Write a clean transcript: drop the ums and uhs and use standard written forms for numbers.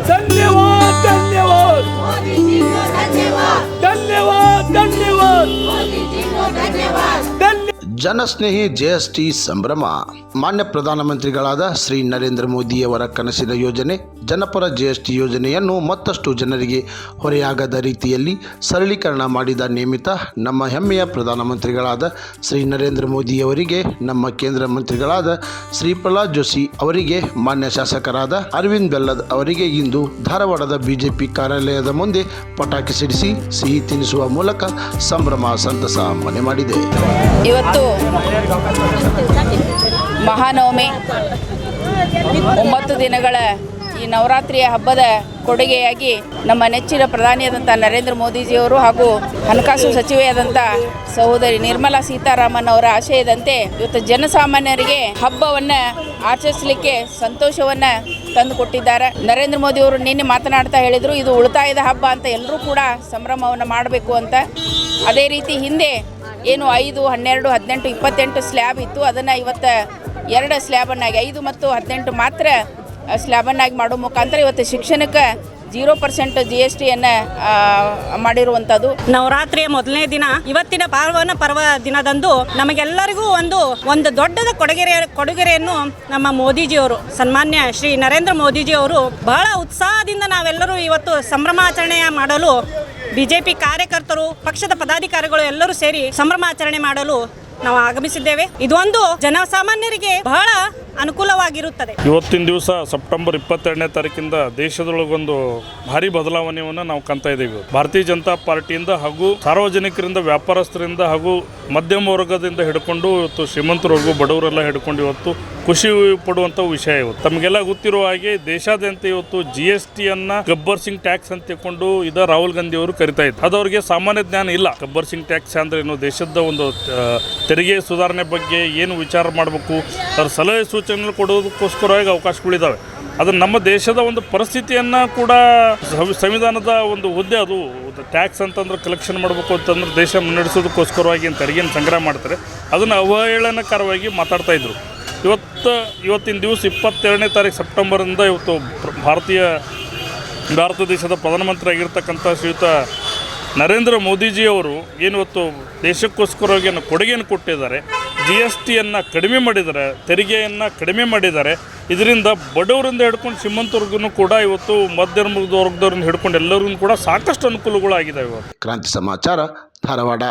धन्यवाद धन्यवाद धन्यवाद धन्यवाद ಜನಸ್ನೇಹಿ ಜಿಎಸ್ಟಿ ಸಂಭ್ರಮ. ಮಾನ್ಯ ಪ್ರಧಾನಮಂತ್ರಿಗಳಾದ ಶ್ರೀ ನರೇಂದ್ರ ಮೋದಿಯವರ ಕನಸಿನ ಯೋಜನೆ ಜನಪರ ಜಿಎಸ್ಟಿ ಯೋಜನೆಯನ್ನು ಮತ್ತಷ್ಟು ಜನರಿಗೆ ಹೊರೆಯಾಗದ ರೀತಿಯಲ್ಲಿ ಸರಳೀಕರಣ ಮಾಡಿದ ನಿಮಿತ್ತ ನಮ್ಮ ಹೆಮ್ಮೆಯ ಪ್ರಧಾನಮಂತ್ರಿಗಳಾದ ಶ್ರೀ ನರೇಂದ್ರ ಮೋದಿಯವರಿಗೆ, ನಮ್ಮ ಕೇಂದ್ರ ಮಂತ್ರಿಗಳಾದ ಶ್ರೀ ಪ್ರಹ್ಲಾದ್ ಜೋಶಿ ಅವರಿಗೆ, ಮಾನ್ಯ ಶಾಸಕರಾದ ಅರವಿಂದ್ ಬೆಲ್ಲದ್ ಅವರಿಗೆ ಇಂದು ಧಾರವಾಡದ ಬಿಜೆಪಿ ಕಾರ್ಯಾಲಯದ ಮುಂದೆ ಪಟಾಕಿ ಸಿಡಿಸಿ ಸಿಹಿ ತಿನ್ನಿಸುವ ಮೂಲಕ ಸಂಭ್ರಮ ಸಂತಸ ಮನೆ ಮಾಡಿದೆ. ಇವತ್ತು ಮಹಾನವಮಿ 9 ದಿನಗಳ ಈ ನವರಾತ್ರಿಯ ಹಬ್ಬದ ಕೊಡುಗೆಯಾಗಿ ನಮ್ಮ ನೆಚ್ಚಿನ ಪ್ರಧಾನಿಯಾದಂಥ ನರೇಂದ್ರ ಮೋದಿಜಿಯವರು ಹಾಗೂ ಹಣಕಾಸು ಸಚಿವೆಯಾದಂಥ ಸಹೋದರಿ ನಿರ್ಮಲಾ ಸೀತಾರಾಮನ್ ಅವರ ಆಶಯದಂತೆ ಇವತ್ತು ಜನಸಾಮಾನ್ಯರಿಗೆ ಹಬ್ಬವನ್ನು ಆಚರಿಸಲಿಕ್ಕೆ ಸಂತೋಷವನ್ನು ತಂದುಕೊಟ್ಟಿದ್ದಾರೆ. ನರೇಂದ್ರ ಮೋದಿಯವರು ನಿನ್ನೆ ಮಾತನಾಡ್ತಾ ಹೇಳಿದರು, ಇದು ಉಳಿತಾಯದ ಹಬ್ಬ ಅಂತ ಎಲ್ಲರೂ ಕೂಡ ಸಂಭ್ರಮವನ್ನು ಮಾಡಬೇಕು ಅಂತ. ಅದೇ ರೀತಿ ಹಿಂದೆ ಏನು 5, 12, 18, 28 ಸ್ಲ್ಯಾಬ್ ಇತ್ತು, ಅದನ್ನು ಇವತ್ತು 2 ಸ್ಲ್ಯಾಬನ್ನಾಗಿ 5 ಮತ್ತು 18 ಮಾತ್ರ ಸ್ಲ್ಯಾಬನ್ನಾಗಿ ಮಾಡೋ ಮುಖಾಂತರ ಇವತ್ತು ಶಿಕ್ಷಣಕ್ಕೆ 0% GSTಯನ್ನು ಮಾಡಿರುವಂಥದ್ದು. ನವರಾತ್ರಿಯ ಮೊದಲನೇ ದಿನ ಇವತ್ತಿನ ಪಾವನ ಪರ್ವ ದಿನದಂದು ನಮಗೆಲ್ಲರಿಗೂ ಒಂದು ದೊಡ್ಡದ ಕೊಡುಗೆರೆಯನ್ನು ನಮ್ಮ ಮೋದಿಜಿಯವರು, ಸನ್ಮಾನ್ಯ ಶ್ರೀ ನರೇಂದ್ರ ಮೋದಿಜಿಯವರು ಬಹಳ ಉತ್ಸಾಹದಿಂದ ನಾವೆಲ್ಲರೂ ಇವತ್ತು ಸಂಭ್ರಮಾಚರಣೆ ಮಾಡಲು ಬಿಜೆಪಿ ಕಾರ್ಯಕರ್ತರು, ಪಕ್ಷದ ಪದಾಧಿಕಾರಿಗಳು ಎಲ್ಲರೂ ಸೇರಿ ಸಂಭ್ರಮಾಚರಣೆ ಮಾಡಲು ನಾವು ಆಗಮಿಸಿದ್ದೇವೆ. ಇದೊಂದು ಜನಸಾಮಾನ್ಯರಿಗೆ ಬಹಳ ಅನುಕೂಲವಾಗಿರುತ್ತದೆ. ಇವತ್ತಿನ ದಿವಸ ಸೆಪ್ಟೆಂಬರ್ 22ನೇ ತಾರೀಕಿಂದ ದೇಶದೊಳಗೊಂದು ಭಾರಿ ಬದಲಾವಣೆಯನ್ನು ನಾವು ಕಾಣ್ತಾ ಇದ್ದೀವಿ. ಭಾರತೀಯ ಜನತಾ ಪಾರ್ಟಿಯಿಂದ ಹಾಗೂ ಸಾರ್ವಜನಿಕರಿಂದ, ವ್ಯಾಪಾರಸ್ಥರಿಂದ ಹಾಗೂ ಮಧ್ಯಮ ವರ್ಗದಿಂದ ಹಿಡ್ಕೊಂಡು ಇವತ್ತು ಶ್ರೀಮಂತರವರೆಗೂ ಬಡವರೆಲ್ಲ ಹಿಡ್ಕೊಂಡು ಇವತ್ತು ಖುಷಿ ಪಡುವಂಥ ವಿಷಯ. ಇವತ್ತು ತಮಗೆಲ್ಲ ಗೊತ್ತಿರುವ ಹಾಗೆ ದೇಶಾದ್ಯಂತ ಇವತ್ತು GSTಯನ್ನು ಗಬ್ಬರ್ ಸಿಂಗ್ ಟ್ಯಾಕ್ಸ್ ಅಂತ ತಿಳ್ಕೊಂಡು ರಾಹುಲ್ ಗಾಂಧಿ ಅವರು ಕರಿತಾ ಇದ್ದಾರೆ. ಅದು ಅವರಿಗೆ ಸಾಮಾನ್ಯ ಜ್ಞಾನ ಇಲ್ಲ. ಗಬ್ಬರ್ ಸಿಂಗ್ ಟ್ಯಾಕ್ಸ್ ಅಂದ್ರೆ ಏನು, ದೇಶದ ಒಂದು ತೆರಿಗೆ ಸುಧಾರಣೆ ಬಗ್ಗೆ ಏನು ವಿಚಾರ ಮಾಡಬೇಕು, ಅದರ ಸಲಹೆ ಸೂಚನೆಗಳು ಕೊಡೋದಕ್ಕೋಸ್ಕರವಾಗಿ ಅವಕಾಶಗಳಿದ್ದಾವೆ. ಅದು ನಮ್ಮ ದೇಶದ ಒಂದು ಪರಿಸ್ಥಿತಿಯನ್ನು ಕೂಡ ಸಂವಿಧಾನದ ಒಂದು ಹುದ್ದೆ, ಅದು ಟ್ಯಾಕ್ಸ್ ಅಂತಂದ್ರೆ ಕಲೆಕ್ಷನ್ ಮಾಡಬೇಕು ಅಂತಂದ್ರೆ ದೇಶ ಮುನ್ನಡೆಸೋದಕ್ಕೋಸ್ಕರವಾಗಿ ತೆರಿಗೆಯನ್ನು ಸಂಗ್ರಹ ಮಾಡ್ತಾರೆ. ಅದನ್ನು ಅವಹೇಳನಕಾರವಾಗಿ ಮಾತಾಡ್ತಾ ಇದ್ರು. ಇವತ್ತಿನ ದಿವಸ 22ನೇ ತಾರೀಕು ಸೆಪ್ಟೆಂಬರಿಂದ ಇವತ್ತು ಭಾರತ ದೇಶದ ಪ್ರಧಾನಮಂತ್ರಿ ಆಗಿರ್ತಕ್ಕಂಥ ಶ್ರೀಯುತ ನರೇಂದ್ರ ಮೋದಿಜಿಯವರು ಏನಿವತ್ತು ದೇಶಕ್ಕೋಸ್ಕರವಾಗಿ ಕೊಡುಗೆಯನ್ನು ಕೊಟ್ಟಿದ್ದಾರೆ. GSTಯನ್ನು ಕಡಿಮೆ ಮಾಡಿದ್ದಾರೆ, ತೆರಿಗೆಯನ್ನು ಕಡಿಮೆ ಮಾಡಿದ್ದಾರೆ. ಇದರಿಂದ ಬಡವರಿಂದ ಹಿಡ್ಕೊಂಡು ಶ್ರೀಮಂತರಿಗೂ ಕೂಡ ಇವತ್ತು ಮಧ್ಯಮ ವರ್ಗದವ್ರನ್ನ ಹಿಡ್ಕೊಂಡು ಎಲ್ಲರಿಗೂ ಕೂಡ ಸಾಕಷ್ಟು ಅನುಕೂಲಗಳಾಗಿದ್ದಾವೆ. ಕ್ರಾಂತಿ ಸಮಾಚಾರ, ಧಾರವಾಡ.